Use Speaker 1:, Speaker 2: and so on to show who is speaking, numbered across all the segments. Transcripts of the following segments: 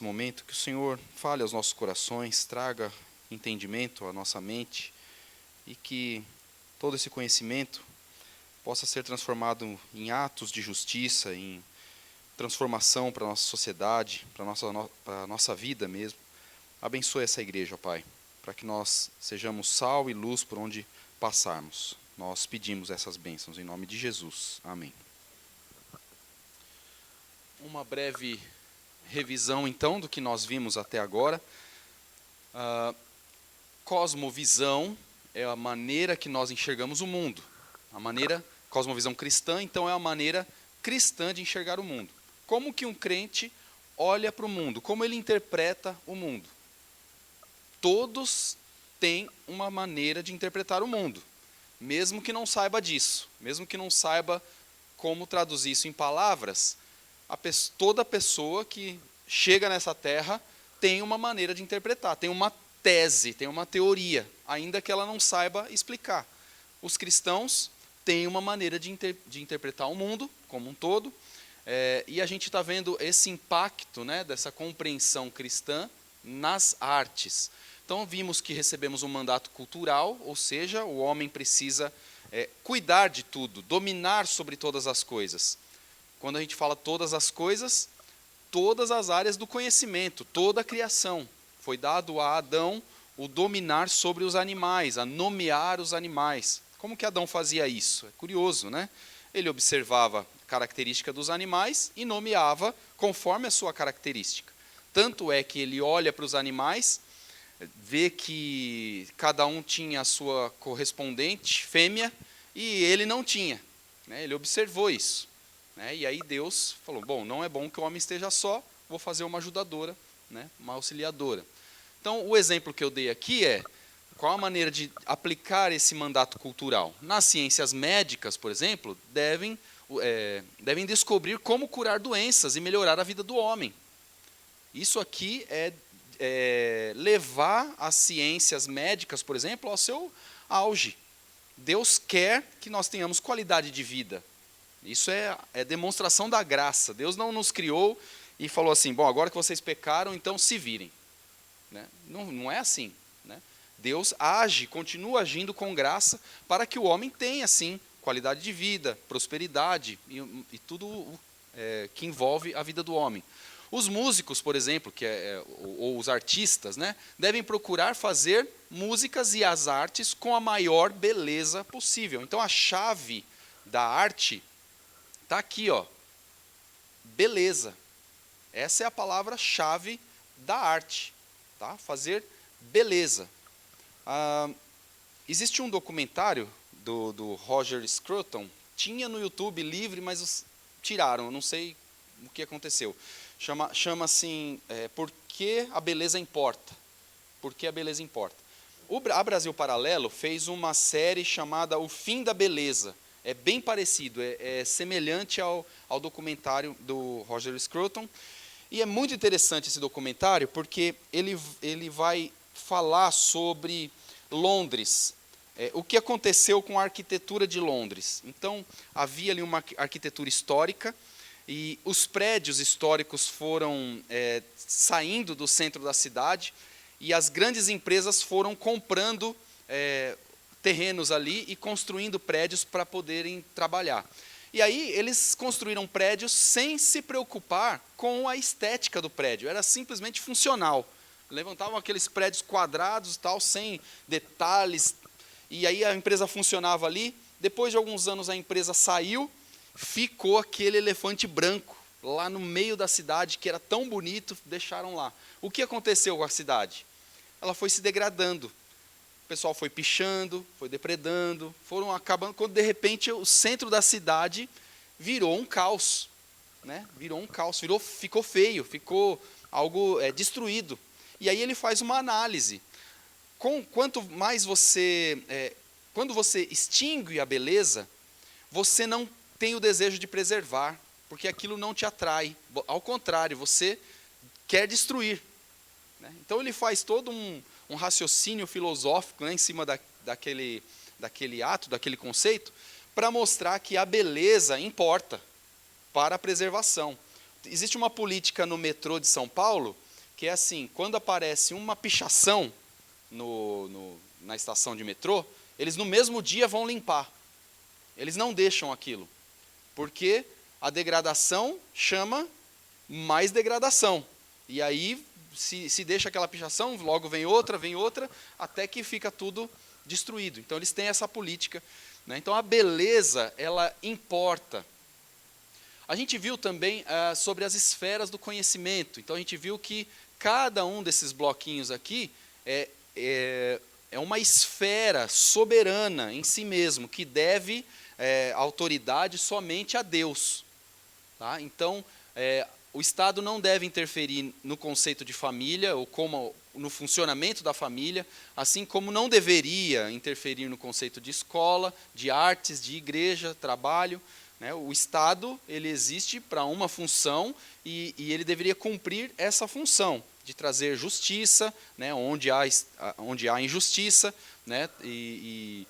Speaker 1: Momento que o Senhor fale aos nossos corações, traga entendimento à nossa mente e que todo esse conhecimento possa ser transformado em atos de justiça, em transformação para a nossa sociedade, para a nossa vida mesmo. Abençoe essa igreja, ó Pai, para que nós sejamos sal e luz por onde passarmos. Nós pedimos essas bênçãos em nome de Jesus. Amém. Uma breve revisão, então, do que nós vimos até agora. Cosmovisão é a maneira que nós enxergamos o mundo. Cosmovisão cristã, então, é a maneira cristã de enxergar o mundo. Como que um crente olha para o mundo? Como ele interpreta o mundo? Todos têm uma maneira de interpretar o mundo, mesmo que não saiba disso, mesmo que não saiba como traduzir isso em palavras. Toda pessoa que chega nessa terra tem uma maneira de interpretar, tem uma tese, tem uma teoria, ainda que ela não saiba explicar. Os cristãos têm uma maneira de interpretar o mundo como um todo, e a gente está vendo esse impacto, né, dessa compreensão cristã nas artes. Então vimos que recebemos um mandato cultural, ou seja, o homem precisa cuidar de tudo, dominar sobre todas as coisas. Quando a gente fala todas as coisas, todas as áreas do conhecimento, toda a criação. Foi dado a Adão o dominar sobre os animais, a nomear os animais. Como que Adão fazia isso? É curioso, né? Ele observava a característica dos animais e nomeava conforme a sua característica. Tanto é que ele olha para os animais, vê que cada um tinha a sua correspondente fêmea e ele não tinha, né? Ele observou isso. E aí Deus falou, bom, não é bom que o homem esteja só, vou fazer uma ajudadora, né, uma auxiliadora. Então, o exemplo que eu dei aqui é, qual a maneira de aplicar esse mandato cultural? Nas ciências médicas, por exemplo, devem descobrir como curar doenças e melhorar a vida do homem. Isso aqui é levar as ciências médicas, por exemplo, ao seu auge. Deus quer que nós tenhamos qualidade de vida. Isso é demonstração da graça. Deus não nos criou e falou assim, bom, agora que vocês pecaram, então se virem. Né? Não é assim. Né? Deus age, continua agindo com graça para que o homem tenha, sim, qualidade de vida, prosperidade e tudo que envolve a vida do homem. Os músicos, por exemplo, ou os artistas, né, devem procurar fazer músicas e as artes com a maior beleza possível. Então, a chave da arte está aqui, ó, beleza. Essa é a palavra-chave da arte, tá? Fazer beleza. Existe um documentário do Roger Scruton, tinha no YouTube livre, mas tiraram, não sei o que aconteceu. Chama assim, Por que a beleza importa? Por que a beleza importa? A Brasil Paralelo fez uma série chamada O Fim da Beleza. É bem parecido, é semelhante ao documentário do Roger Scruton. E é muito interessante esse documentário, porque ele vai falar sobre Londres, o que aconteceu com a arquitetura de Londres. Então, havia ali uma arquitetura histórica, e os prédios históricos foram saindo do centro da cidade, e as grandes empresas foram comprando terrenos ali e construindo prédios para poderem trabalhar. E aí eles construíram prédios sem se preocupar com a estética do prédio, era simplesmente funcional. Levantavam aqueles prédios quadrados, tal, sem detalhes, e aí a empresa funcionava ali. Depois de alguns anos a empresa saiu, ficou aquele elefante branco lá no meio da cidade, que era tão bonito, deixaram lá. O que aconteceu com a cidade? Ela foi se degradando. O pessoal foi pichando, foi depredando, foram acabando, quando de repente o centro da cidade virou um caos, né? Virou um caos, ficou feio, ficou algo destruído. E aí ele faz uma análise. Quanto mais quando você extingue a beleza, você não tem o desejo de preservar, porque aquilo não te atrai. Ao contrário, você quer destruir. Né? Então ele faz todo um raciocínio filosófico, né, em cima daquele ato, daquele conceito, para mostrar que a beleza importa para a preservação. Existe uma política no metrô de São Paulo que é assim, quando aparece uma pichação na estação de metrô, eles no mesmo dia vão limpar. Eles não deixam aquilo, porque a degradação chama mais degradação. E aí, se deixa aquela pichação, logo vem outra, até que fica tudo destruído. Então, eles têm essa política, né? Então, a beleza, ela importa. A gente viu também sobre as esferas do conhecimento. Então, a gente viu que cada um desses bloquinhos aqui é uma esfera soberana em si mesmo, que deve autoridade somente a Deus. Tá? Então, o Estado não deve interferir no conceito de família, ou no funcionamento da família, assim como não deveria interferir no conceito de escola, de artes, de igreja, trabalho. Né? O Estado, ele existe para uma função e ele deveria cumprir essa função, de trazer justiça, né, onde há injustiça, né, e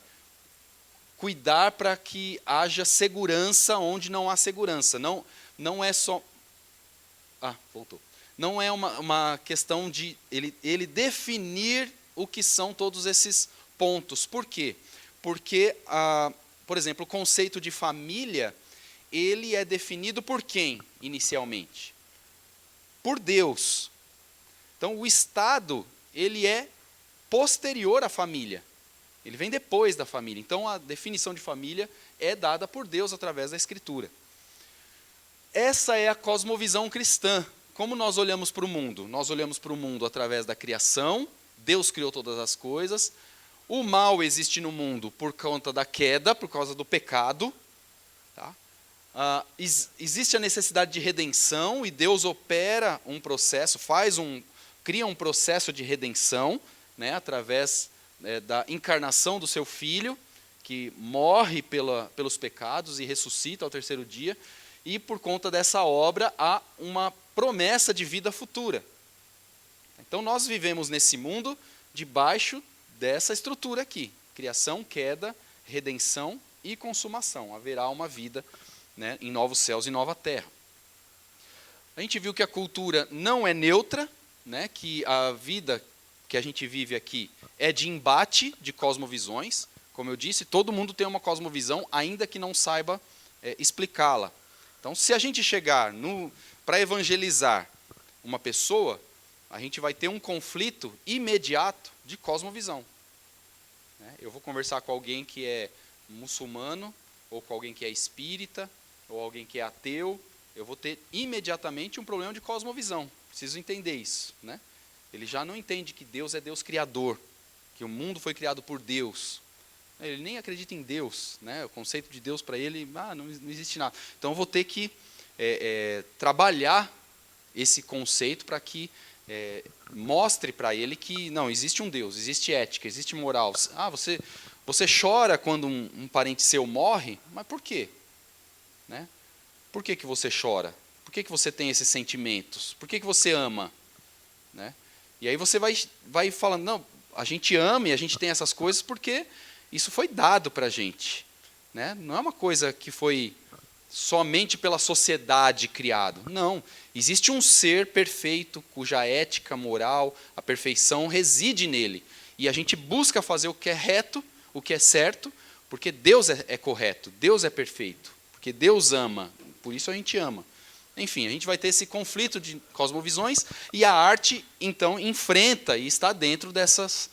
Speaker 1: cuidar para que haja segurança onde não há segurança. Não é só... voltou. Não é uma questão de ele definir o que são todos esses pontos. Por quê? Porque, por exemplo, o conceito de família, ele é definido por quem, inicialmente? Por Deus. Então, o Estado, ele é posterior à família. Ele vem depois da família. Então, a definição de família é dada por Deus através da Escritura. Essa é a cosmovisão cristã. Como nós olhamos para o mundo? Nós olhamos para o mundo através da criação. Deus criou todas as coisas. O mal existe no mundo por conta da queda, por causa do pecado. Tá? Existe a necessidade de redenção e Deus opera um processo, cria um processo de redenção, né, através da encarnação do seu Filho, que morre pelos pecados e ressuscita ao terceiro dia, e por conta dessa obra há uma promessa de vida futura. Então nós vivemos nesse mundo debaixo dessa estrutura aqui, criação, queda, redenção e consumação. Haverá uma vida, né, em novos céus e nova terra. A gente viu que a cultura não é neutra, né, que a vida que a gente vive aqui é de embate de cosmovisões. Como eu disse, todo mundo tem uma cosmovisão, ainda que não saiba explicá-la. Então, se a gente chegar para evangelizar uma pessoa, a gente vai ter um conflito imediato de cosmovisão. Né? Eu vou conversar com alguém que é muçulmano, ou com alguém que é espírita, ou alguém que é ateu, eu vou ter imediatamente um problema de cosmovisão. Preciso entender isso. Né? Ele já não entende que Deus é Deus criador, que o mundo foi criado por Deus. Ele nem acredita em Deus. Né? O conceito de Deus para ele, não existe nada. Então eu vou ter que trabalhar esse conceito para que mostre para ele que não, existe um Deus, existe ética, existe moral. Você chora quando um parente seu morre, mas por quê? Né? Por que você chora? Por que você tem esses sentimentos? Por que você ama? Né? E aí você vai falando, não, a gente ama e a gente tem essas coisas porque isso foi dado para a gente. Né? Não é uma coisa que foi somente pela sociedade criado. Não, existe um ser perfeito, cuja ética, moral, a perfeição reside nele. E a gente busca fazer o que é reto, o que é certo, porque Deus é correto, Deus é perfeito, porque Deus ama, por isso a gente ama. Enfim, a gente vai ter esse conflito de cosmovisões e a arte, então, enfrenta e está dentro dessa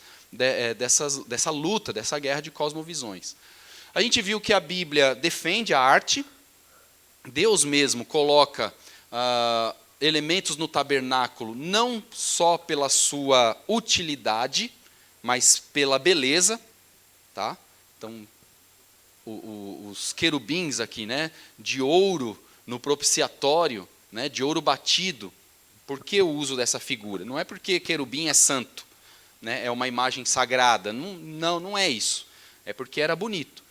Speaker 1: luta, dessa guerra de cosmovisões. A gente viu que a Bíblia defende a arte, Deus mesmo coloca elementos no tabernáculo não só pela sua utilidade, mas pela beleza. Tá? Então, os querubins aqui, né, de ouro no propiciatório, né, de ouro batido. Por que o uso dessa figura? Não é porque querubim é santo, né, é uma imagem sagrada. Não é isso. É porque era bonito.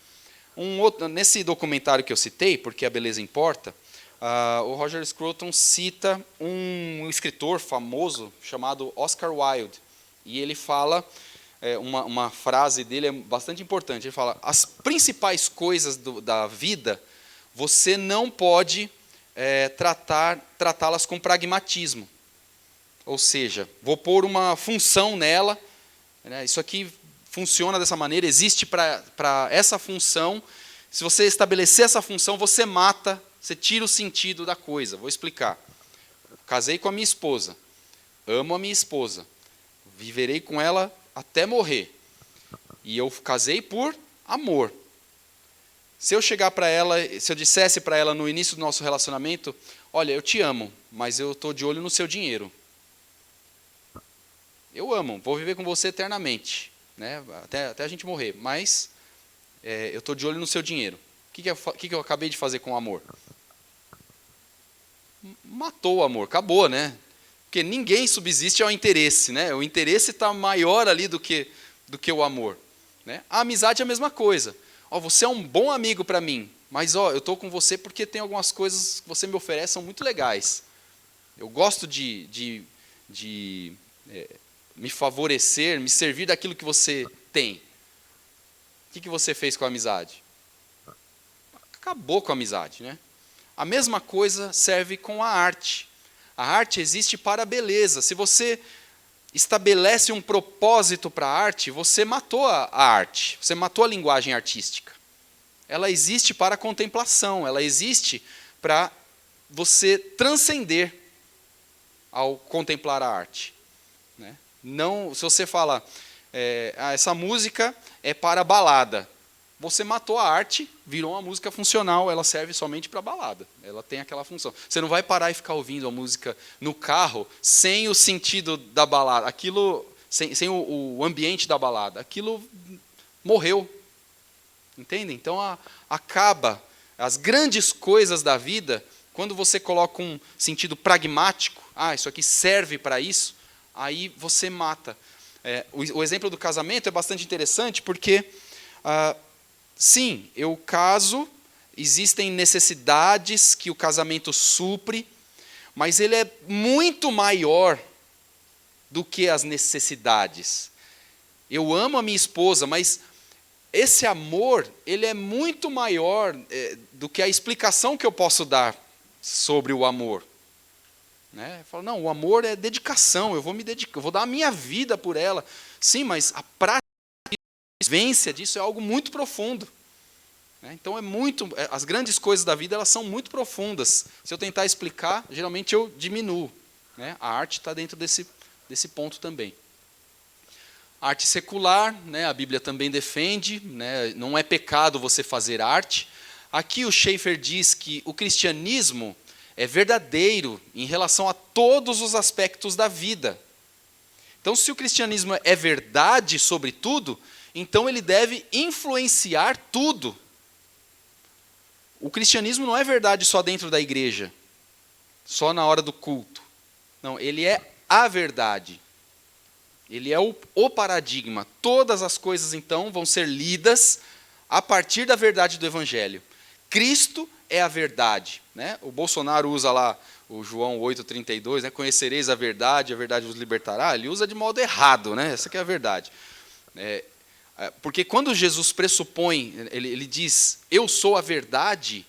Speaker 1: Nesse documentário que eu citei, Porque a Beleza Importa, o Roger Scruton cita um escritor famoso chamado Oscar Wilde. E ele fala, uma frase dele é bastante importante, ele fala, as principais coisas da vida, você não pode tratá-las com pragmatismo. Ou seja, vou pôr uma função nela, né? Isso aqui funciona dessa maneira, existe para essa função. Se você estabelecer essa função, você mata, você tira o sentido da coisa. Vou explicar. Casei com a minha esposa, amo a minha esposa, viverei com ela até morrer. E eu casei por amor. Se eu chegar para ela, se eu dissesse para ela no início do nosso relacionamento, olha, eu te amo, mas eu estou de olho no seu dinheiro. Eu amo, vou viver com você eternamente, né? Até a gente morrer, mas eu estou de olho no seu dinheiro. O que eu acabei de fazer com o amor? Matou o amor, acabou, né? Porque ninguém subsiste ao interesse, né? O interesse está maior ali do que o amor, né? A amizade é a mesma coisa. Ó, você é um bom amigo para mim, mas eu estou com você porque tem algumas coisas que você me oferece são muito legais. Eu gosto de me favorecer, me servir daquilo que você tem. O que você fez com a amizade? Acabou com a amizade, né? A mesma coisa serve com a arte. A arte existe para a beleza. Se você estabelece um propósito para a arte, você matou a arte, você matou a linguagem artística. Ela existe para a contemplação, ela existe para você transcender ao contemplar a arte, né? Não, se você fala, essa música é para balada, você matou a arte, virou uma música funcional, ela serve somente para balada, ela tem aquela função. Você não vai parar e ficar ouvindo a música no carro sem o sentido da balada, aquilo, sem o ambiente da balada, aquilo morreu. Entende? Então acaba as grandes coisas da vida, quando você coloca um sentido pragmático, isso aqui serve para isso, aí você mata. O exemplo do casamento é bastante interessante porque, sim, eu caso, existem necessidades que o casamento supre, mas ele é muito maior do que as necessidades. Eu amo a minha esposa, mas esse amor, ele é muito maior do que a explicação que eu posso dar sobre o amor. Né? Eu falo, não, o amor é dedicação, eu vou me dedicar, eu vou dar a minha vida por ela. Sim, mas a prática, a vivência disso é algo muito profundo. Né? Então as grandes coisas da vida, elas são muito profundas. Se eu tentar explicar, geralmente eu diminuo. Né? A arte está dentro desse ponto também. Arte secular, né, a Bíblia também defende, né, não é pecado você fazer arte. Aqui o Schaeffer diz que o cristianismo é verdadeiro em relação a todos os aspectos da vida. Então, se o cristianismo é verdade sobre tudo, então ele deve influenciar tudo. O cristianismo não é verdade só dentro da igreja, só na hora do culto. Não, ele é a verdade. Ele é o paradigma. Todas as coisas, então, vão ser lidas a partir da verdade do Evangelho. Cristo é a verdade. Né? O Bolsonaro usa lá o João 8,32, né? Conhecereis a verdade vos libertará. Ele usa de modo errado, né? Essa que é a verdade. Porque quando Jesus pressupõe, ele diz, eu sou a verdade,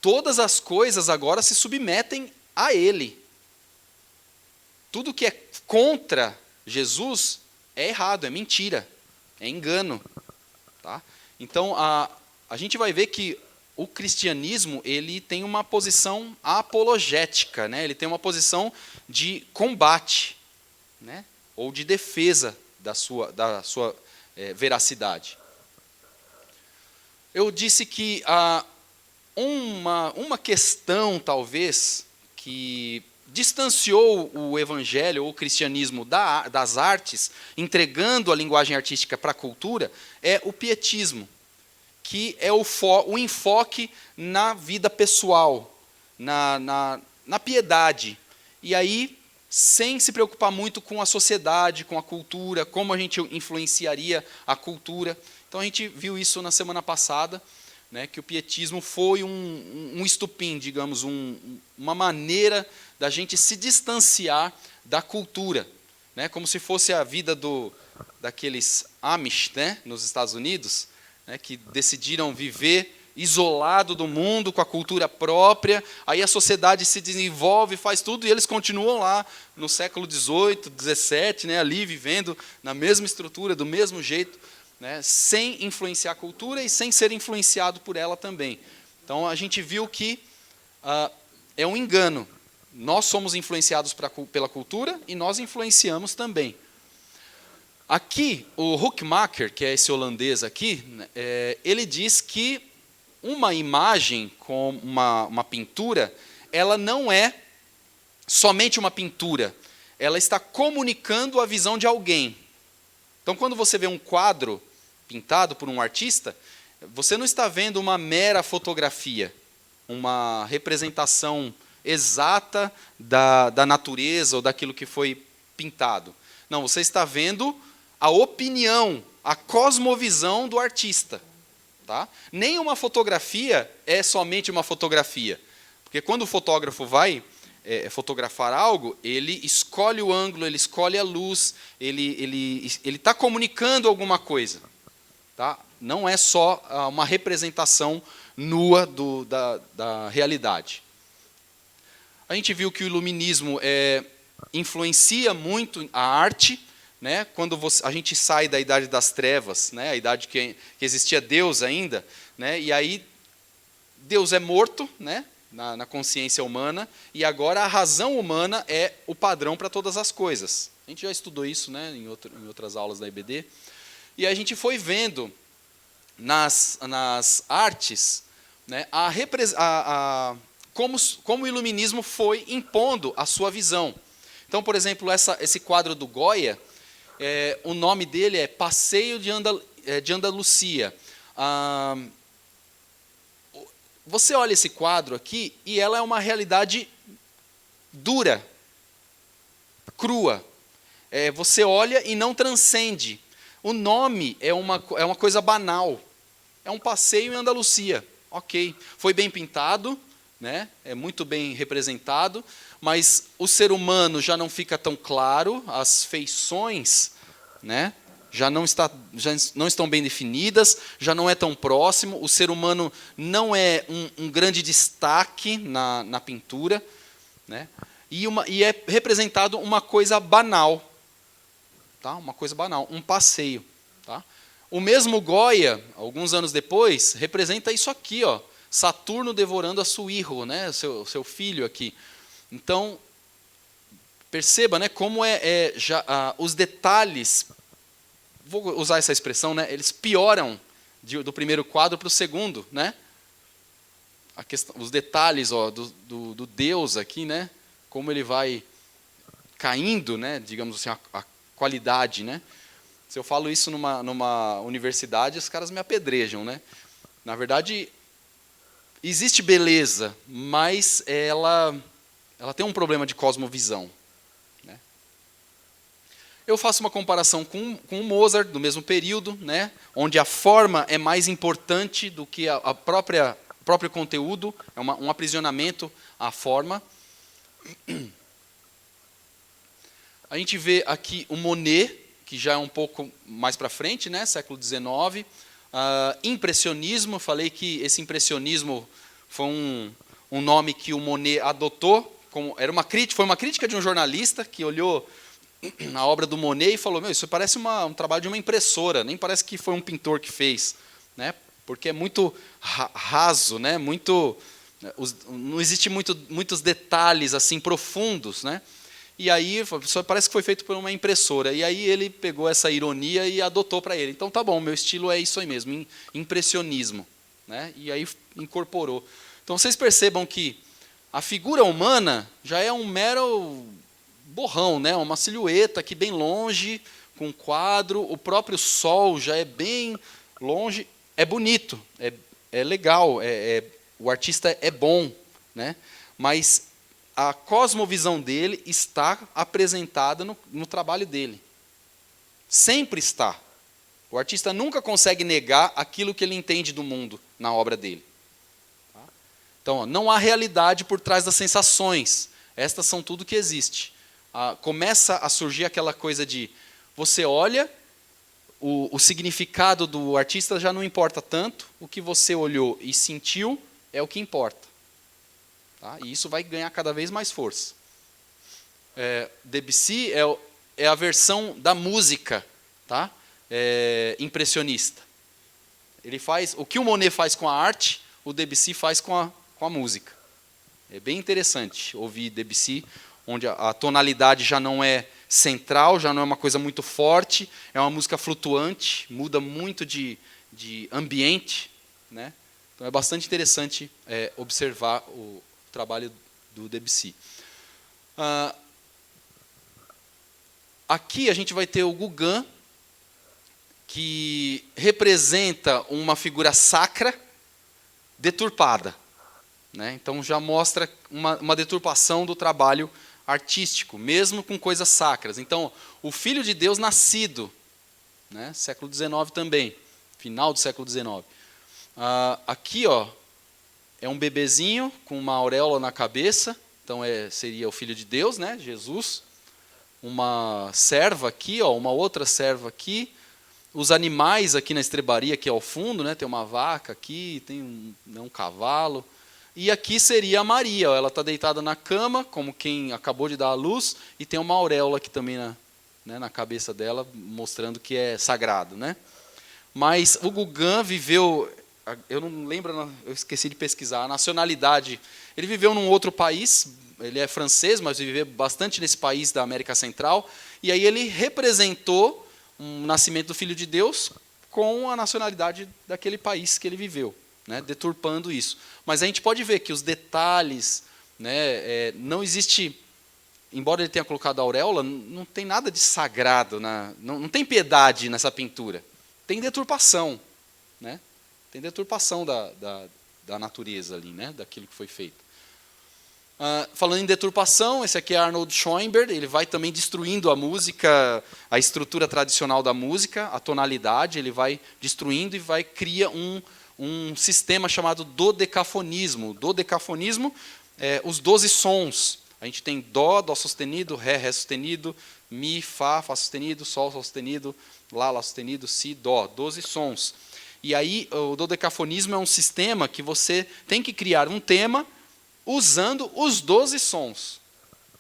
Speaker 1: todas as coisas agora se submetem a Ele. Tudo que é contra Jesus é errado, é mentira, é engano. Tá? Então, a gente vai ver que o cristianismo ele tem uma posição apologética, né? Ele tem uma posição de combate, né? Ou de defesa da sua veracidade. Eu disse que uma questão, talvez, que distanciou o evangelho ou o cristianismo das artes, entregando a linguagem artística para a cultura, é o pietismo, que é o enfoque na vida pessoal, na piedade. E aí, sem se preocupar muito com a sociedade, com a cultura, como a gente influenciaria a cultura. Então a gente viu isso na semana passada, né, que o pietismo foi um estupim, digamos, uma maneira da gente se distanciar da cultura, né, como se fosse a vida daqueles Amish, né, nos Estados Unidos, né, que decidiram viver isolado do mundo, com a cultura própria, aí a sociedade se desenvolve, faz tudo, e eles continuam lá no século XVIII, XVII, né, ali vivendo na mesma estrutura, do mesmo jeito, né, sem influenciar a cultura e sem ser influenciado por ela também. Então, a gente viu que é um engano. Nós somos influenciados pela cultura e nós influenciamos também. Aqui, o Hoekemaker, que é esse holandês aqui, ele diz que uma imagem com uma pintura, ela não é somente uma pintura, ela está comunicando a visão de alguém. Então, quando você vê um quadro pintado por um artista, você não está vendo uma mera fotografia, uma representação exata da natureza ou daquilo que foi pintado. Não, você está vendo a opinião, a cosmovisão do artista. Tá? Nem uma fotografia é somente uma fotografia. Porque quando o fotógrafo vai fotografar algo, ele escolhe o ângulo, ele escolhe a luz, ele está comunicando alguma coisa. Tá? Não é só uma representação nua da realidade. A gente viu que o iluminismo influencia muito a arte, né? Quando a gente sai da idade das trevas, né? A idade que existia Deus ainda, né? E aí Deus é morto, né? na consciência humana, e agora a razão humana é o padrão para todas as coisas. A gente já estudou isso, né? em outras aulas da IBD. E a gente foi vendo nas artes, né? Como o iluminismo foi impondo a sua visão. Então, por exemplo, esse quadro do Goya, o nome dele é Passeio de Andalucia. Você olha esse quadro aqui e ela é uma realidade dura, crua. Você olha e não transcende. O nome é uma coisa banal. É um passeio em Andalucia. Ok, foi bem pintado, né? É muito bem representado, mas o ser humano já não fica tão claro, as feições, né? já não estão bem definidas, já não é tão próximo, o ser humano não é um grande destaque na pintura, né? E é representado uma coisa banal, tá? Uma coisa banal, um passeio. Tá? O mesmo Goya, alguns anos depois, representa isso aqui, ó, Saturno devorando a seu hijo, né? seu filho aqui. Então, perceba, né, como os detalhes, vou usar essa expressão, né, eles pioram do primeiro quadro para o segundo. Né? Os detalhes, ó, do Deus aqui, né, como ele vai caindo, né, digamos assim, a qualidade. Né? Se eu falo isso numa universidade, os caras me apedrejam. Né? Na verdade, existe beleza, mas ela tem um problema de cosmovisão. Né? Eu faço uma comparação com o Mozart, do mesmo período, né, onde a forma é mais importante do que o próprio conteúdo, é um aprisionamento à forma. A gente vê aqui o Monet, que já é um pouco mais para frente, né, século XIX. Impressionismo, falei que esse impressionismo foi um nome que o Monet adotou, foi uma crítica de um jornalista que olhou a obra do Monet e falou: isso parece um trabalho de uma impressora, nem parece que foi um pintor que fez, né? Porque é muito raso, né? Não existe muitos detalhes assim profundos, né? E aí só parece que foi feito por uma impressora. E aí ele pegou essa ironia e adotou para ele. Então tá bom, meu estilo é isso aí mesmo, impressionismo, né? E aí incorporou. Então vocês percebam que a figura humana já é um mero borrão, né? Uma silhueta aqui bem longe, com um quadro. O próprio sol já é bem longe. É bonito, é legal, o artista é bom, né? Mas a cosmovisão dele está apresentada no trabalho dele. Sempre está. O artista nunca consegue negar aquilo que ele entende do mundo na obra dele. Então, não há realidade por trás das sensações. Estas são tudo que existe. Começa a surgir aquela coisa de você olha, o significado do artista já não importa tanto, o que você olhou e sentiu é o que importa. Tá? E isso vai ganhar cada vez mais força. Debussy é a versão da música, tá? Impressionista. Ele faz o que o Monet faz com a arte, o Debussy faz com a música. É bem interessante ouvir Debussy, onde a tonalidade já não é central, já não é uma coisa muito forte, é uma música flutuante, muda muito de ambiente, né? Então é bastante interessante observar o trabalho do Debussy. Aqui a gente vai ter o Gauguin, que representa uma figura sacra deturpada, né? Então já mostra uma deturpação do trabalho artístico, mesmo com coisas sacras. Então, o Filho de Deus nascido, né? Século XIX também, final do século XIX. Aqui, ó, é um bebezinho com uma auréola na cabeça, então seria o Filho de Deus, né? Jesus. Uma serva aqui, ó, uma outra serva aqui. Os animais aqui na estrebaria, aqui ao fundo, né? Tem uma vaca aqui, tem um cavalo. E aqui seria a Maria, ó, ela está deitada na cama, como quem acabou de dar à luz, e tem uma auréola aqui também na cabeça dela, mostrando que é sagrado, né? Mas o Gauguin viveu, eu não lembro, eu esqueci de pesquisar, a nacionalidade. Ele viveu num outro país, ele é francês, mas viveu bastante nesse país da América Central, e aí ele representou um nascimento do Filho de Deus com a nacionalidade daquele país que ele viveu, né, deturpando isso. Mas a gente pode ver que os detalhes, né, não existe, embora ele tenha colocado a auréola, não tem nada de sagrado, não tem piedade nessa pintura. Tem deturpação, né? Tem deturpação da natureza ali, né, daquilo que foi feito. Falando em deturpação, esse aqui é Arnold Schoenberg, ele vai também destruindo a música, a estrutura tradicional da música, a tonalidade, ele vai destruindo e cria um sistema chamado dodecafonismo. Dodecafonismo é os 12 sons. A gente tem dó, dó sustenido, ré, ré sustenido, mi, fá, fá sustenido, sol, sol sustenido, lá, lá sustenido, si, dó. 12 sons. E aí o dodecafonismo é um sistema que você tem que criar um tema usando os 12 sons.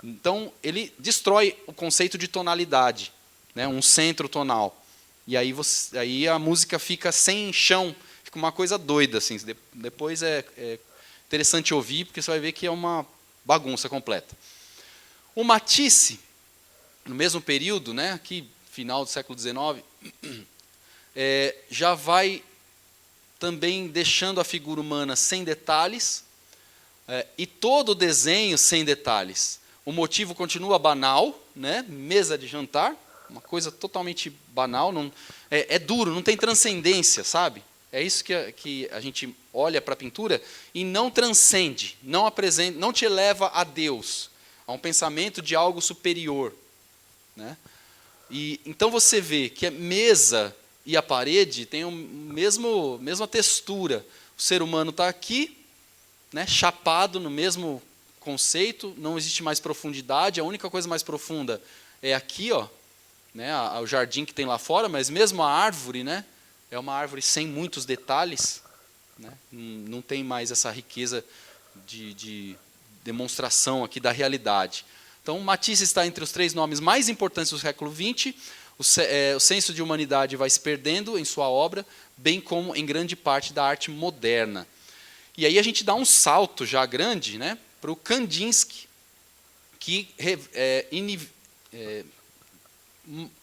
Speaker 1: Então, ele destrói o conceito de tonalidade, né, um centro tonal. E aí a música fica sem chão, fica uma coisa doida. Assim. Depois é interessante ouvir, porque você vai ver que é uma bagunça completa. O Matisse, no mesmo período, né, aqui, final do século XIX, já vai também deixando a figura humana sem detalhes, e todo o desenho sem detalhes. O motivo continua banal, né? Mesa de jantar, uma coisa totalmente banal, é duro, não tem transcendência, sabe? É isso que a gente olha para a pintura e não transcende, não te leva a Deus, a um pensamento de algo superior, né? E então você vê que a mesa e a parede têm mesma textura. O ser humano está aqui, né, chapado no mesmo conceito, não existe mais profundidade, a única coisa mais profunda é aqui, ó, né, o jardim que tem lá fora, mas mesmo a árvore, né, é uma árvore sem muitos detalhes, né, não tem mais essa riqueza de demonstração aqui da realidade. Então, Matisse está entre os 3 nomes mais importantes do século XX, o senso de humanidade vai se perdendo em sua obra, bem como em grande parte da arte moderna. E aí a gente dá um salto já grande, né, para o Kandinsky, que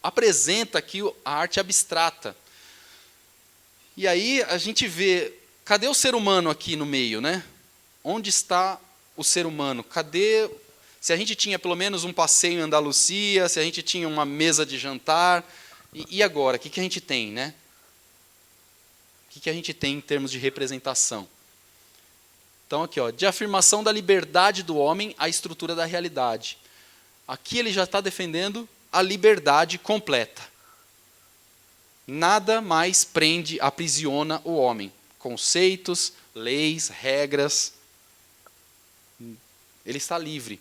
Speaker 1: apresenta aqui a arte abstrata. E aí a gente vê, cadê o ser humano aqui no meio, né? Onde está o ser humano? Cadê? Se a gente tinha pelo menos um passeio em Andalucia, se a gente tinha uma mesa de jantar, e agora? O que a gente tem, né? O que a gente tem em termos de representação? Então, aqui, ó, de afirmação da liberdade do homem à estrutura da realidade. Aqui ele já está defendendo a liberdade completa. Nada mais aprisiona o homem. Conceitos, leis, regras. Ele está livre.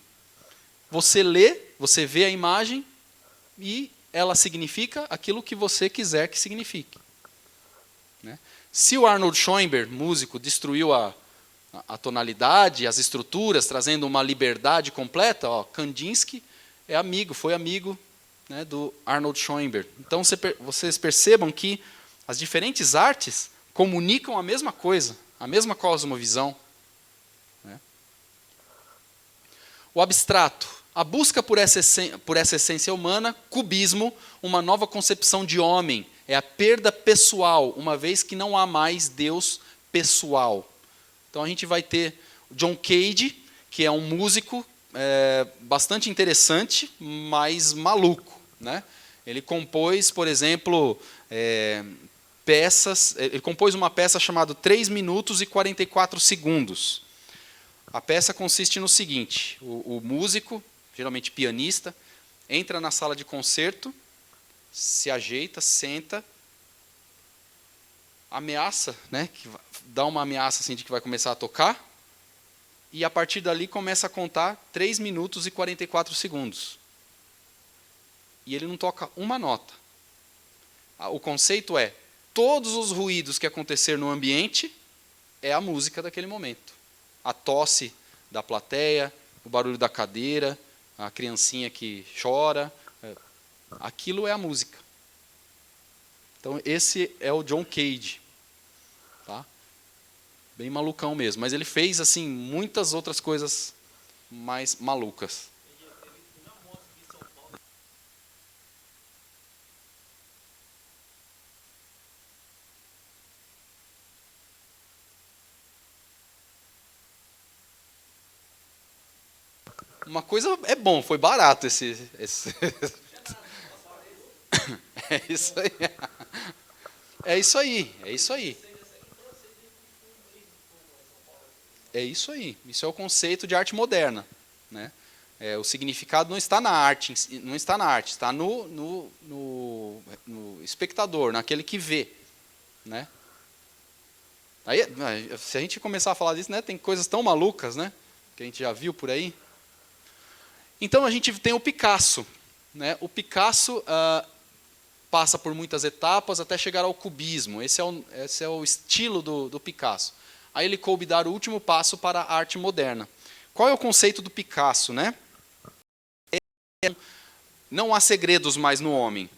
Speaker 1: Você lê, você vê a imagem e ela significa aquilo que você quiser que signifique. Né? Se o Arnold Schoenberg, músico, destruiu a tonalidade, as estruturas, trazendo uma liberdade completa, ó, Kandinsky foi amigo, né, do Arnold Schoenberg. Então vocês percebam que as diferentes artes comunicam a mesma coisa, a mesma cosmovisão. Né? O abstrato, a busca por essa essência humana, cubismo, uma nova concepção de homem, é a perda pessoal, uma vez que não há mais Deus pessoal. Então a gente vai ter o John Cage, que é um músico bastante interessante, mas maluco. Né? Ele compôs, por exemplo, peças. Ele compôs uma peça chamada 3 minutos e 44 segundos. A peça consiste no seguinte: o músico, geralmente pianista, entra na sala de concerto, se ajeita, senta, ameaça, né, dá uma ameaça assim de que vai começar a tocar, e a partir dali começa a contar 3 minutos e 44 segundos. E ele não toca uma nota. O conceito é, todos os ruídos que acontecer no ambiente é a música daquele momento. A tosse da plateia, o barulho da cadeira, a criancinha que chora, aquilo é a música. Então esse é o John Cage. Tá? Bem malucão mesmo. Mas ele fez assim muitas outras coisas mais malucas. Uma coisa é bom, foi barato esse... É isso aí. É isso aí, é isso aí. É isso aí. Isso é o conceito de arte moderna. Né? O significado não está na arte, está no espectador, naquele que vê. Né? Aí, se a gente começar a falar disso, né, tem coisas tão malucas, né, que a gente já viu por aí. Então a gente tem o Picasso. Né? O Picasso passa por muitas etapas até chegar ao cubismo. Esse é o estilo do Picasso. Aí ele coube dar o último passo para a arte moderna. Qual é o conceito do Picasso? Né? Não há segredos mais no homem.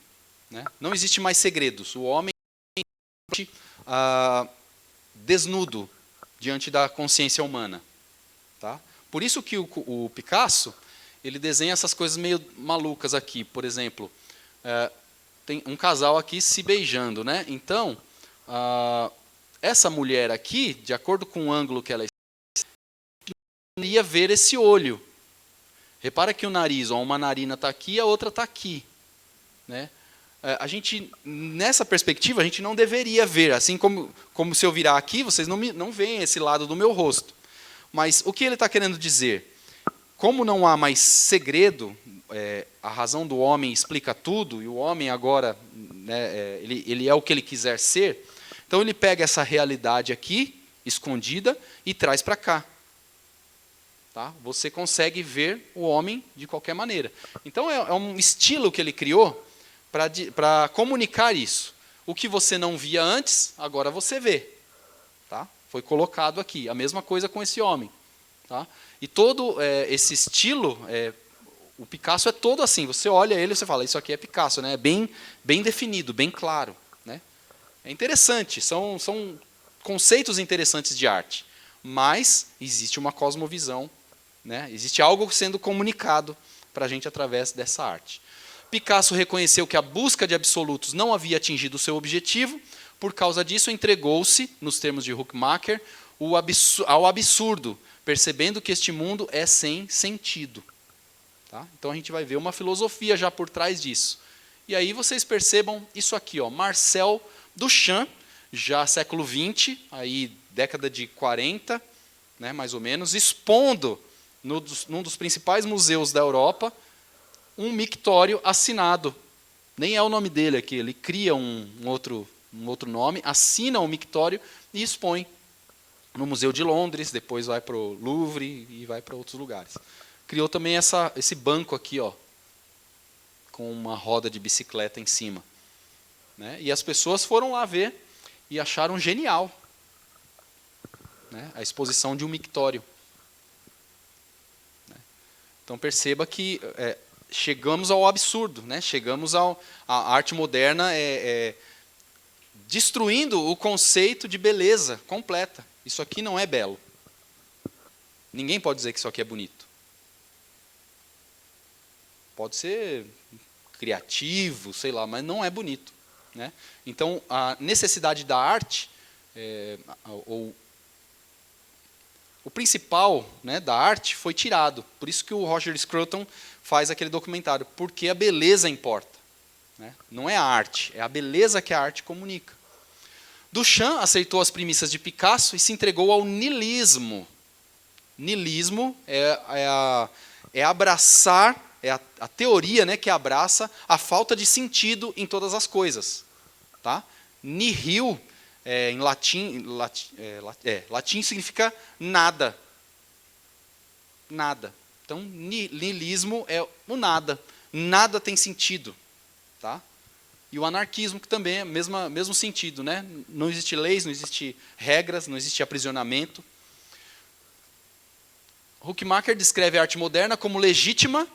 Speaker 1: Né? Não existe mais segredos. O homem é desnudo diante da consciência humana. Tá? Por isso que o Picasso ele desenha essas coisas meio malucas aqui. Por exemplo, tem um casal aqui se beijando. Né? Então, essa mulher aqui, de acordo com o ângulo que ela ia ver esse olho. Repara que o nariz, uma narina está aqui e a outra está aqui. Né? A gente, nessa perspectiva, a gente não deveria ver. Assim como se eu virar aqui, vocês não veem esse lado do meu rosto. Mas o que ele está querendo dizer? Como não há mais segredo, a razão do homem explica tudo, e o homem agora, né, ele é o que ele quiser ser, então ele pega essa realidade aqui, escondida, e traz para cá. Tá? Você consegue ver o homem de qualquer maneira. Então é um estilo que ele criou para comunicar isso. O que você não via antes, agora você vê. Tá? Foi colocado aqui. A mesma coisa com esse homem. Tá? E todo esse estilo, o Picasso é todo assim. Você olha ele e você fala, isso aqui é Picasso. Né? É bem definido, bem claro. Né? É interessante, são conceitos interessantes de arte. Mas existe uma cosmovisão, né? Existe algo sendo comunicado para a gente através dessa arte. Picasso reconheceu que a busca de absolutos não havia atingido o seu objetivo, por causa disso entregou-se, nos termos de Huckmacher, ao absurdo, percebendo que este mundo é sem sentido. Tá? Então a gente vai ver uma filosofia já por trás disso. E aí vocês percebam isso aqui, ó, Marcel Duchamp, já século XX, aí década de 40, né, mais ou menos, expondo num dos principais museus da Europa, um mictório assinado. Nem é o nome dele aqui, ele cria um outro nome, assina o mictório e expõe no Museu de Londres, depois vai para o Louvre e vai para outros lugares. Criou também esse banco aqui, ó, com uma roda de bicicleta em cima. Né? E as pessoas foram lá ver e acharam genial, né? A exposição de um mictório. Né? Então perceba que chegamos ao absurdo, né? Chegamos a arte moderna destruindo o conceito de beleza completa. Isso aqui não é belo. Ninguém pode dizer que isso aqui é bonito. Pode ser criativo, sei lá, mas não é bonito. Né? Então, a necessidade da arte, o principal, né, da arte foi tirado. Por isso que o Roger Scruton faz aquele documentário, porque a beleza importa. Né? Não é a arte, é a beleza que a arte comunica. Duchamp aceitou as premissas de Picasso e se entregou ao niilismo. Niilismo é abraçar, é a teoria, né, que abraça a falta de sentido em todas as coisas. Tá? Nihil, em latim significa nada. Nada. Então, niilismo é o nada. Nada tem sentido. Tá? E o anarquismo, que também é o mesmo sentido. Né? Não existe leis, não existe regras, não existe aprisionamento. Huckmacher descreve a arte moderna como legítima,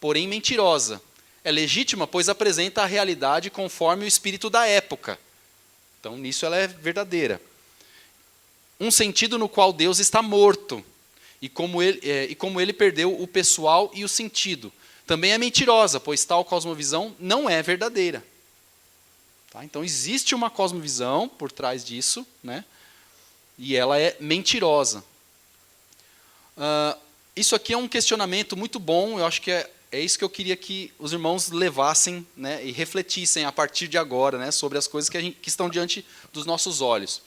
Speaker 1: porém mentirosa. É legítima, pois apresenta a realidade conforme o espírito da época. Então, nisso ela é verdadeira. Um sentido no qual Deus está morto, e como ele perdeu o pessoal e o sentido. Também é mentirosa, pois tal cosmovisão não é verdadeira. Tá? Então, existe uma cosmovisão por trás disso, né? E ela é mentirosa. Isso aqui é um questionamento muito bom, eu acho que é isso que eu queria que os irmãos levassem, né, e refletissem a partir de agora, né, sobre as coisas que estão diante dos nossos olhos.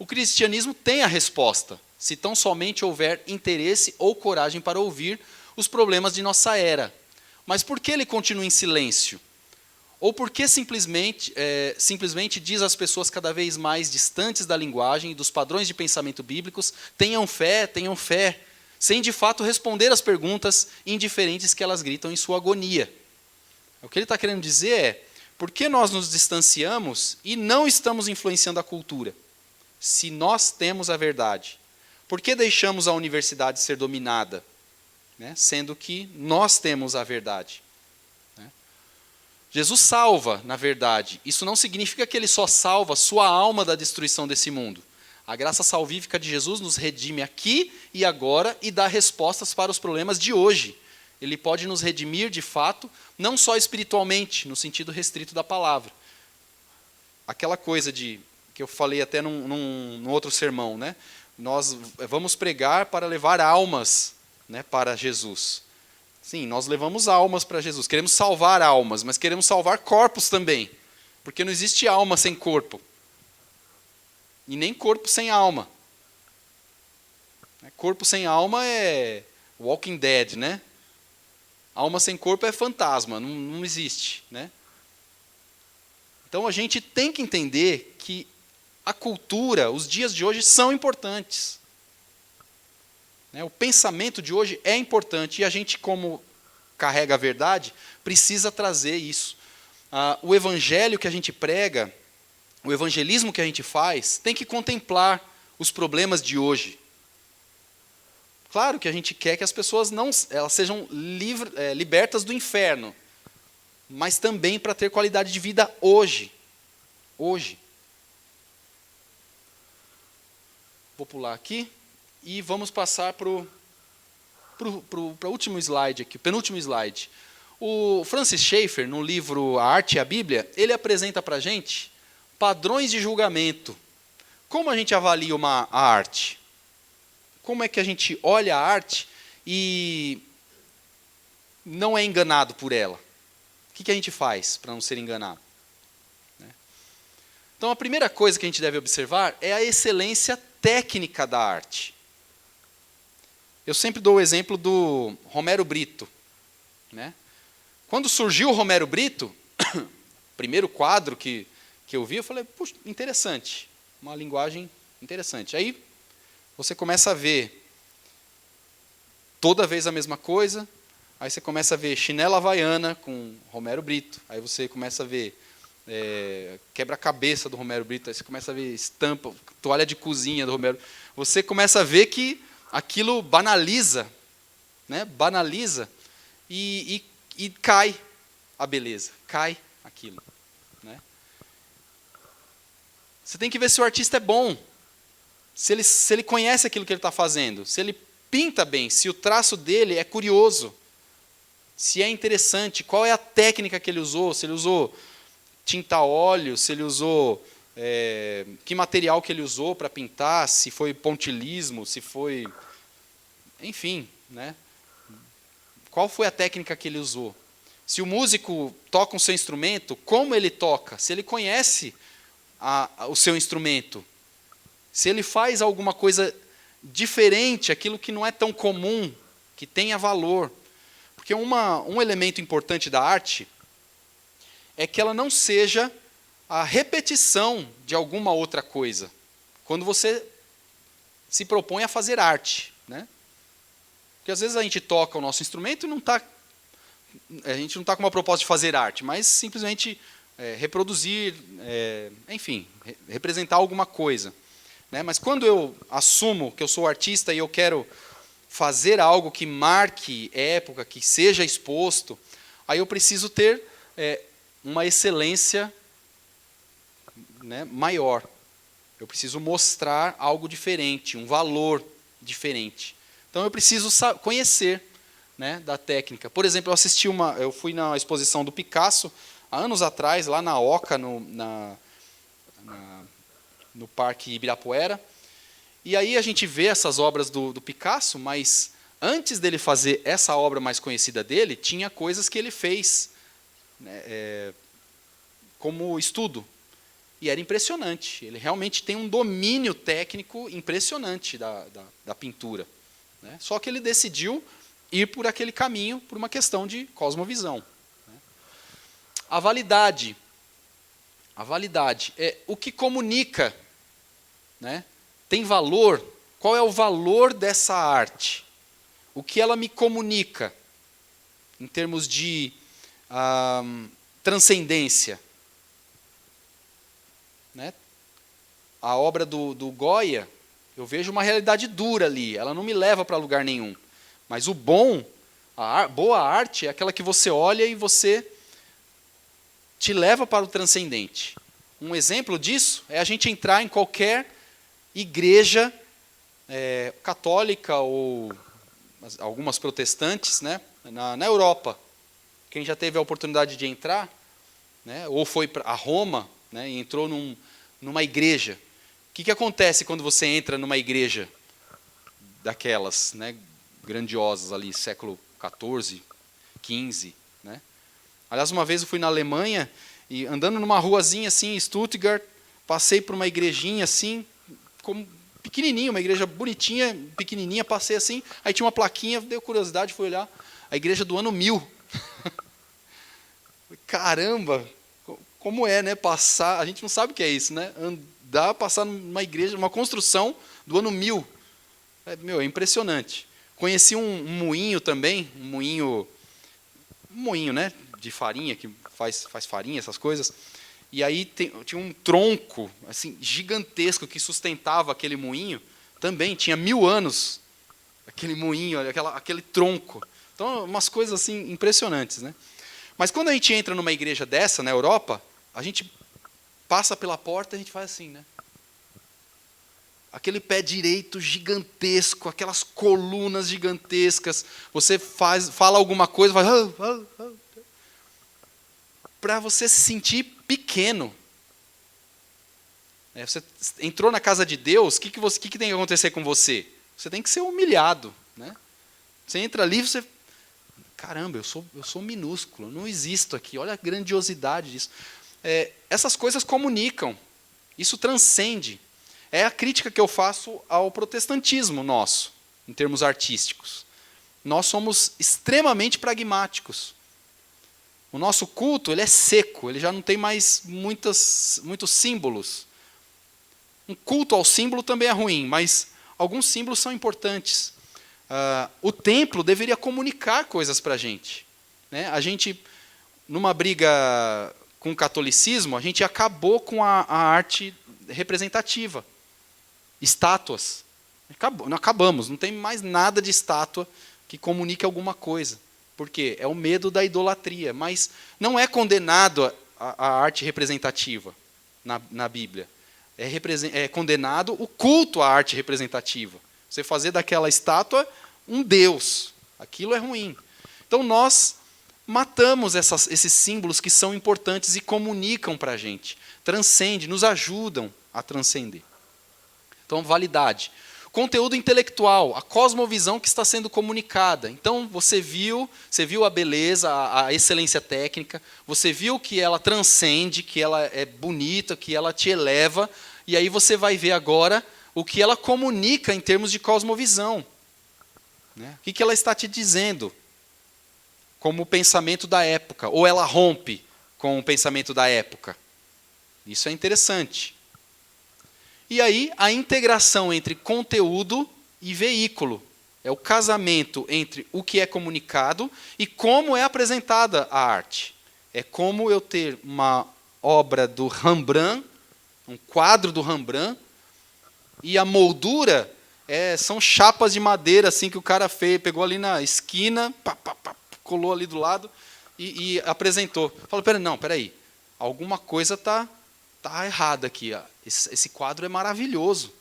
Speaker 1: O cristianismo tem a resposta, se tão somente houver interesse ou coragem para ouvir os problemas de nossa era. Mas por que ele continua em silêncio? Ou por que simplesmente diz às pessoas cada vez mais distantes da linguagem e dos padrões de pensamento bíblicos, tenham fé, sem de fato responder às perguntas indiferentes que elas gritam em sua agonia. O que ele está querendo dizer é, por que nós nos distanciamos e não estamos influenciando a cultura? Se nós temos a verdade, por que deixamos a universidade ser dominada? Né? Sendo que nós temos a verdade. Né? Jesus salva, na verdade. Isso não significa que ele só salva sua alma da destruição desse mundo. A graça salvífica de Jesus nos redime aqui e agora e dá respostas para os problemas de hoje. Ele pode nos redimir, de fato, não só espiritualmente, no sentido restrito da palavra. Aquela coisa que eu falei até num outro sermão, né? Nós vamos pregar para levar almas, né, para Jesus. Sim, nós levamos almas para Jesus. Queremos salvar almas, mas queremos salvar corpos também. Porque não existe alma sem corpo. E nem corpo sem alma. Corpo sem alma é Walking Dead, né? Alma sem corpo é fantasma, não existe, né? Então a gente tem que entender que a cultura, os dias de hoje são importantes. O pensamento de hoje é importante e a gente, como carrega a verdade, precisa trazer isso. O evangelho que a gente prega, o evangelismo que a gente faz tem que contemplar os problemas de hoje. Claro que a gente quer que as pessoas elas sejam libertas do inferno, mas também para ter qualidade de vida hoje. Hoje. Vou pular aqui e vamos passar para o último slide aqui, o penúltimo slide. O Francis Schaeffer, no livro A Arte e a Bíblia, ele apresenta para a gente padrões de julgamento. Como a gente avalia a arte? Como é que a gente olha a arte e não é enganado por ela? O que a gente faz para não ser enganado? Então, a primeira coisa que a gente deve observar é a excelência técnica da arte. Eu sempre dou o exemplo do Romero Brito. Né? Quando surgiu o Romero Brito, o primeiro quadro que eu vi, eu falei, puxa, interessante, uma linguagem interessante. Aí você começa a ver toda vez a mesma coisa, Aí você começa a ver chinela havaiana com Romero Brito. Aí você começa a ver quebra-cabeça do Romero Brito. Aí você começa a ver estampa, toalha de cozinha do Romero. Você começa a ver que aquilo banaliza, né? Banaliza e cai a beleza, cai aquilo, né? Você tem que ver se o artista é bom, se ele conhece aquilo que ele está fazendo, se ele pinta bem, se o traço dele é curioso, se é interessante, qual é a técnica que ele usou, se ele usou tinta a óleo, se ele usou que material que ele usou para pintar, se foi pontilhismo, se foi, enfim, né? Qual foi a técnica que ele usou? Se o músico toca o seu instrumento, como ele toca? Se ele conhece o seu instrumento, se ele faz alguma coisa diferente, aquilo que não é tão comum, que tenha valor. Porque um elemento importante da arte é que ela não seja a repetição de alguma outra coisa. Quando você se propõe a fazer arte, né? Porque às vezes a gente toca o nosso instrumento e a gente não está com uma proposta de fazer arte, mas simplesmente reproduzir, enfim, representar alguma coisa, né? Mas quando eu assumo que eu sou artista e eu quero fazer algo que marque época, que seja exposto, aí eu preciso ter uma excelência, né, maior. Eu preciso mostrar algo diferente, um valor diferente. Então eu preciso conhecer, né, da técnica. Por exemplo, eu fui na exposição do Picasso há anos atrás, lá na Oca, no Parque Ibirapuera. E aí a gente vê essas obras do Picasso, mas antes dele fazer essa obra mais conhecida dele, tinha coisas que ele fez, né, como estudo. E era impressionante. Ele realmente tem um domínio técnico impressionante da pintura, né? Só que ele decidiu ir por aquele caminho, por uma questão de cosmovisão, né? A validade é o que comunica, né? Tem valor. Qual é o valor dessa arte? O que ela me comunica em termos de transcendência, né? A obra do Goya, eu vejo uma realidade dura ali, ela não me leva para lugar nenhum. Mas o bom, a boa arte é aquela que você olha e você te leva para o transcendente. Um exemplo disso é a gente entrar em qualquer igreja católica ou algumas protestantes, né, na Europa. Quem já teve a oportunidade de entrar, né, ou foi a Roma, né, e entrou numa igreja. O que acontece quando você entra numa igreja daquelas, né, grandiosas ali, século XIV, XV, né? Aliás, uma vez eu fui na Alemanha e andando numa ruazinha assim, em Stuttgart, passei por uma igrejinha assim, como pequenininha, uma igreja bonitinha, pequenininha, passei assim, aí tinha uma plaquinha, deu curiosidade, fui olhar, a igreja do ano 1000. Caramba, como é, né, passar, a gente não sabe o que é isso, né, passar numa igreja, uma construção do ano 1000, é impressionante. Conheci um moinho também, um moinho, né, de farinha, que faz farinha, essas coisas. E aí tinha um tronco assim gigantesco que sustentava aquele moinho. Também tinha 1000 anos, aquele moinho, aquele tronco. Então, umas coisas assim impressionantes, né? Mas quando a gente entra numa igreja dessa, na Europa, a gente passa pela porta e a gente faz assim, né? Aquele pé direito gigantesco, aquelas colunas gigantescas. Você fala alguma coisa, vai para você se sentir pequeno. Você entrou na casa de Deus, o que tem que acontecer com você? Você tem que ser humilhado, né? Você entra ali, você... Caramba, eu sou minúsculo, não existo aqui, olha a grandiosidade disso. Essas coisas comunicam, isso transcende. É a crítica que eu faço ao protestantismo nosso, em termos artísticos. Nós somos extremamente pragmáticos. O nosso culto ele é seco, ele já não tem mais muitos símbolos. Um culto ao símbolo também é ruim, mas alguns símbolos são importantes. O templo deveria comunicar coisas para a gente. Né? A gente, numa briga com o catolicismo, a gente acabou com a arte representativa. Estátuas. Acabamos, não tem mais nada de estátua que comunique alguma coisa. Por quê? É o medo da idolatria. Mas não é condenado a arte representativa na Bíblia. É condenado o culto à arte representativa. Você fazer daquela estátua um Deus. Aquilo é ruim. Então nós matamos esses símbolos que são importantes e comunicam para a gente. Transcende, nos ajudam a transcender. Então, validade. Conteúdo intelectual, a cosmovisão que está sendo comunicada. Então, você viu a beleza, a excelência técnica, você viu que ela transcende, que ela é bonita, que ela te eleva, e aí você vai ver agora o que ela comunica em termos de cosmovisão. Né? O que ela está te dizendo como o pensamento da época, ou ela rompe com o pensamento da época. Isso é interessante. E aí, a integração entre conteúdo e veículo. É o casamento entre o que é comunicado e como é apresentada a arte. É como eu ter uma obra do Rembrandt, um quadro do Rembrandt, e a moldura são chapas de madeira assim que o cara fez, pegou ali na esquina, colou ali do lado e apresentou. Falou, peraí, alguma coisa está errada aqui. Esse quadro é maravilhoso.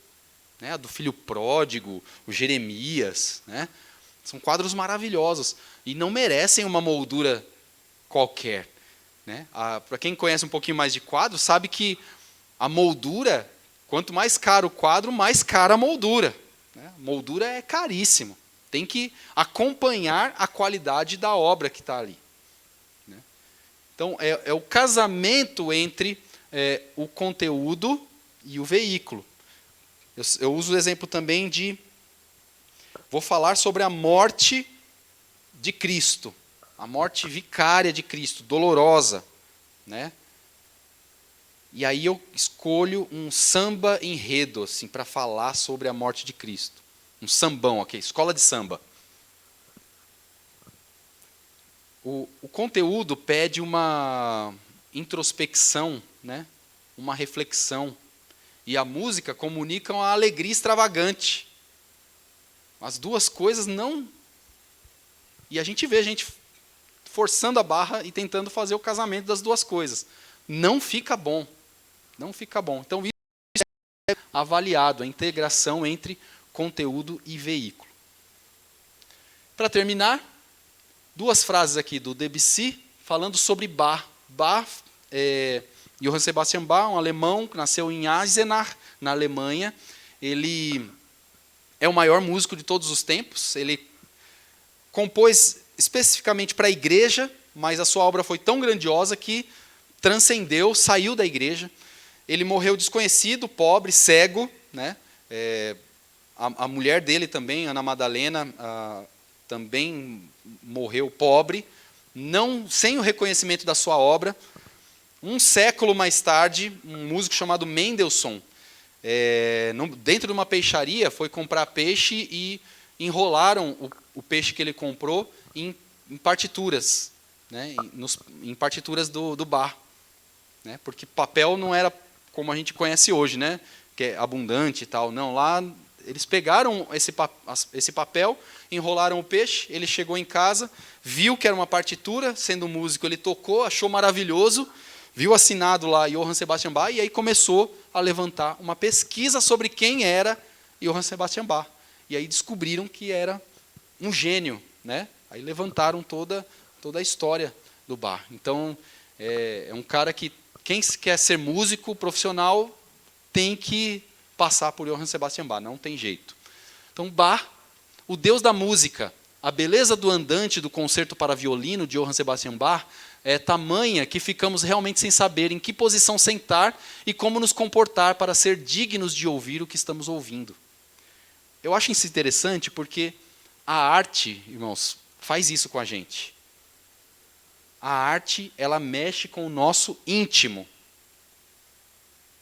Speaker 1: Né? Do Filho Pródigo, o Jeremias. Né? São quadros maravilhosos. E não merecem uma moldura qualquer. Né? Para quem conhece um pouquinho mais de quadro, sabe que a moldura, quanto mais caro o quadro, mais cara a moldura. Né? A moldura é caríssimo. Tem que acompanhar a qualidade da obra que está ali. Né? Então, é o casamento entre o conteúdo e o veículo. Eu uso o exemplo também de... Vou falar sobre a morte de Cristo. A morte vicária de Cristo, dolorosa. Né? E aí eu escolho um samba enredo assim, para falar sobre a morte de Cristo. Um sambão, ok? Escola de samba. O conteúdo pede uma introspecção, né? Uma reflexão. E a música comunica uma alegria extravagante. As duas coisas não... E a gente vê a gente forçando a barra e tentando fazer o casamento das duas coisas. Não fica bom. Não fica bom. Então, isso é avaliado, a integração entre conteúdo e veículo. Para terminar, duas frases aqui do Debussy, falando sobre Bach. Bach, Johann Sebastian Bach, um alemão, que nasceu em Eisenach, na Alemanha. Ele é o maior músico de todos os tempos. Ele compôs especificamente para a igreja, mas a sua obra foi tão grandiosa que transcendeu, saiu da igreja. Ele morreu desconhecido, pobre, cego. Né? A mulher dele também, Ana Madalena, também morreu pobre, sem o reconhecimento da sua obra. Um século mais tarde, um músico chamado Mendelssohn, dentro de uma peixaria, foi comprar peixe e enrolaram o peixe que ele comprou em partituras, né? em partituras do Bach. Né? Porque papel não era como a gente conhece hoje, né? Que é abundante e tal. Não, lá eles pegaram esse papel, enrolaram o peixe, ele chegou em casa, viu que era uma partitura, sendo músico, ele tocou, achou maravilhoso, viu assinado lá Johann Sebastian Bach, e aí começou a levantar uma pesquisa sobre quem era Johann Sebastian Bach. E aí descobriram que era um gênio. Né? Aí levantaram toda a história do Bach. Então, é um cara que, quem quer ser músico profissional, tem que passar por Johann Sebastian Bach, não tem jeito. Então, Bach, o Deus da música, a beleza do andante do concerto para violino de Johann Sebastian Bach é tamanha que ficamos realmente sem saber em que posição sentar e como nos comportar para ser dignos de ouvir o que estamos ouvindo. Eu acho isso interessante porque a arte, irmãos, faz isso com a gente. A arte, ela mexe com o nosso íntimo.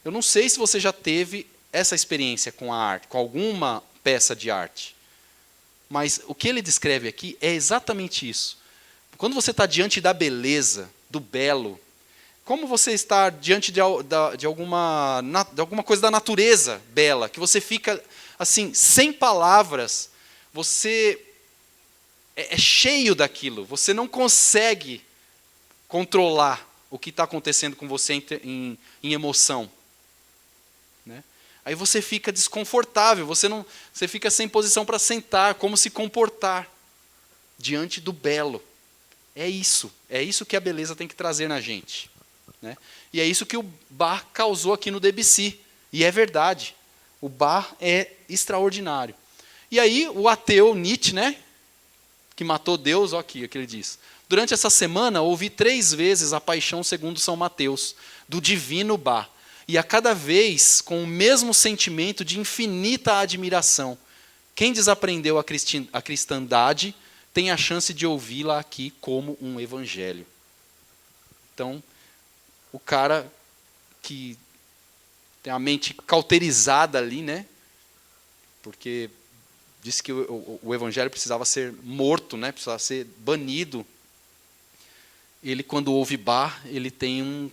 Speaker 1: Eu não sei se você já teve essa experiência com a arte, com alguma peça de arte. Mas o que ele descreve aqui é exatamente isso. Quando você está diante da beleza, do belo, como você está diante de alguma coisa da natureza bela, que você fica assim, sem palavras, você é cheio daquilo, você não consegue controlar o que está acontecendo com você em emoção. Né? Aí você fica desconfortável, você fica sem posição para sentar, como se comportar diante do belo. É isso que a beleza tem que trazer na gente. Né? E é isso que o Bach causou aqui no Debussy. E é verdade, o Bach é extraordinário. E aí o ateu Nietzsche, né, que matou Deus, olha aqui o que ele diz. Durante essa semana, ouvi 3 vezes a Paixão segundo São Mateus, do divino Bach. E a cada vez com o mesmo sentimento de infinita admiração. Quem desaprendeu a cristandade tem a chance de ouvi-la aqui como um evangelho. Então, o cara que tem a mente cauterizada ali, né? Porque disse que o evangelho precisava ser morto, né? Precisava ser banido. Ele, quando ouve Bach, ele tem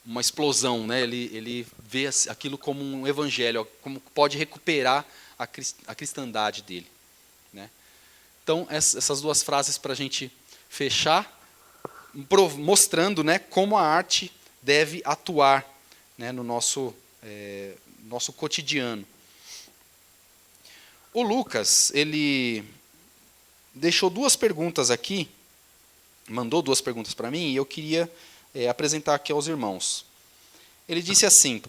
Speaker 1: uma explosão, né? Ele vê aquilo como um evangelho, como pode recuperar a cristandade dele. Né? Então, essas 2 frases para a gente fechar, mostrando, né, como a arte deve atuar, né, no nosso cotidiano. O Lucas, ele deixou 2 perguntas aqui, mandou 2 perguntas para mim, e eu queria apresentar aqui aos irmãos. Ele disse assim: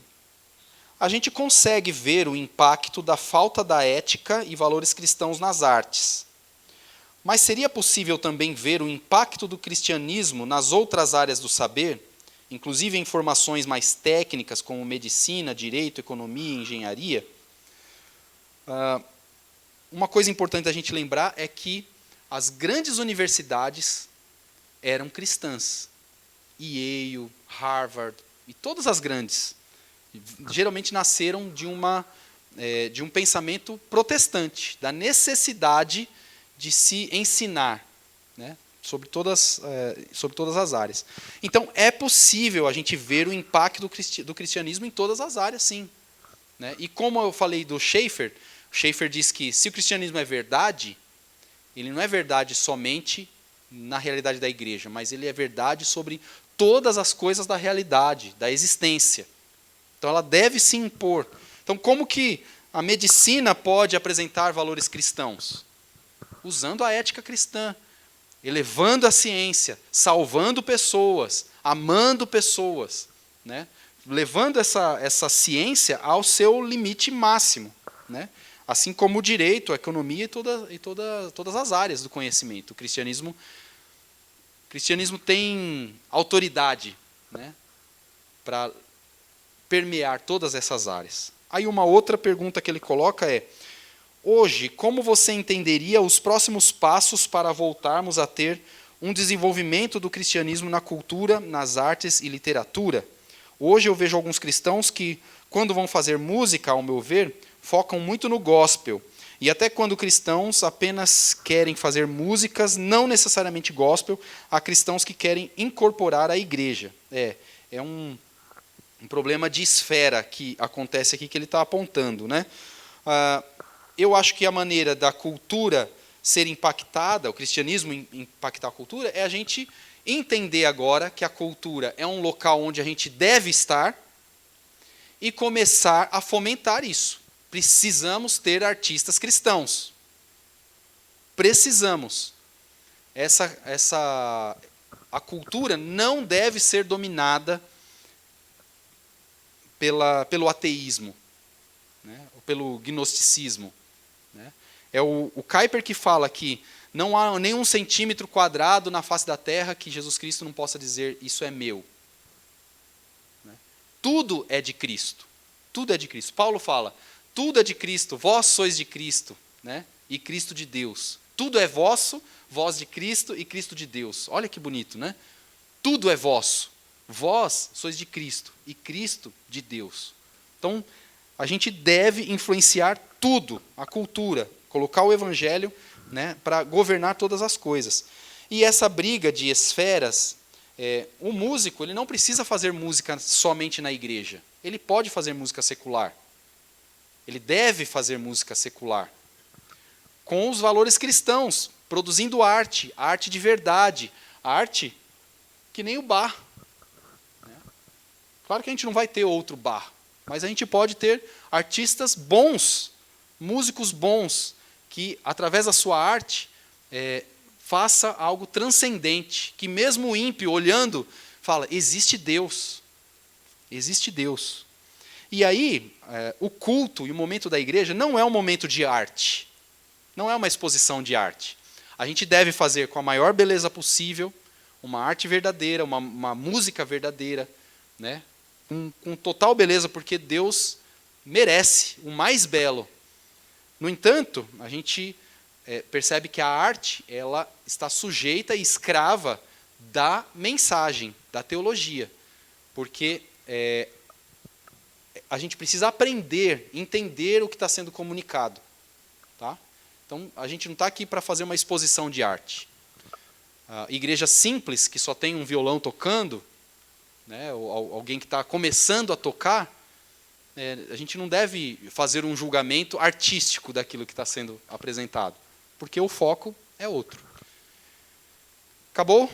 Speaker 1: a gente consegue ver o impacto da falta da ética e valores cristãos nas artes. Mas seria possível também ver o impacto do cristianismo nas outras áreas do saber, inclusive em formações mais técnicas como medicina, direito, economia e engenharia? Uma coisa importante a gente lembrar é que as grandes universidades eram cristãs. Yale, Harvard e todas as grandes. Geralmente nasceram de um pensamento protestante, da necessidade de se ensinar, né, sobre todas as áreas. Então, é possível a gente ver o impacto do cristianismo em todas as áreas, sim. Né? E como eu falei do Schaeffer, o Schaeffer diz que se o cristianismo é verdade, ele não é verdade somente na realidade da igreja, mas ele é verdade sobre todas as coisas da realidade, da existência. Então, ela deve se impor. Então, como que a medicina pode apresentar valores cristãos? Usando a ética cristã, elevando a ciência, salvando pessoas, amando pessoas, né? Levando essa ciência ao seu limite máximo, né? Assim como o direito, a economia e todas as áreas do conhecimento. O cristianismo tem autoridade, né, para permear todas essas áreas. Aí uma outra pergunta que ele coloca é: hoje, como você entenderia os próximos passos para voltarmos a ter um desenvolvimento do cristianismo na cultura, nas artes e literatura? Hoje eu vejo alguns cristãos que, quando vão fazer música, ao meu ver, focam muito no gospel. E até quando cristãos apenas querem fazer músicas, não necessariamente gospel, há cristãos que querem incorporar a igreja. É um problema de esfera que acontece aqui, que ele está apontando, né? Eu acho que a maneira da cultura ser impactada, o cristianismo impactar a cultura, é a gente entender agora que a cultura é um local onde a gente deve estar e começar a fomentar isso. Precisamos ter artistas cristãos. Precisamos. A cultura não deve ser dominada pelo ateísmo, né, ou pelo gnosticismo. Né. É o Kuyper que fala que não há nenhum centímetro quadrado na face da terra que Jesus Cristo não possa dizer: isso é meu. Né. Tudo é de Cristo. Tudo é de Cristo. Paulo fala: tudo é de Cristo, vós sois de Cristo, né, e Cristo de Deus. Tudo é vosso, vós de Cristo e Cristo de Deus. Olha que bonito, né? Tudo é vosso. Vós sois de Cristo e Cristo de Deus. Então, a gente deve influenciar tudo, a cultura, colocar o evangelho, né, para governar todas as coisas. E essa briga de esferas, o músico ele não precisa fazer música somente na igreja. Ele pode fazer música secular. Ele deve fazer música secular. Com os valores cristãos, produzindo arte, arte de verdade, arte que nem o Bach. Claro que a gente não vai ter outro Bach, mas a gente pode ter artistas bons, músicos bons, que através da sua arte faça algo transcendente, que mesmo o ímpio olhando, fala, existe Deus. Existe Deus. E aí, o culto e o momento da igreja não é um momento de arte. Não é uma exposição de arte. A gente deve fazer com a maior beleza possível, uma arte verdadeira, uma música verdadeira, né? Com total beleza, porque Deus merece o mais belo. No entanto, a gente percebe que a arte ela está sujeita e escrava da mensagem, da teologia. Porque a gente precisa aprender, entender o que está sendo comunicado. Tá? Então, a gente não está aqui para fazer uma exposição de arte. A igreja simples, que só tem um violão tocando, né, ou alguém que está começando a tocar, a gente não deve fazer um julgamento artístico daquilo que está sendo apresentado, porque o foco é outro. Acabou?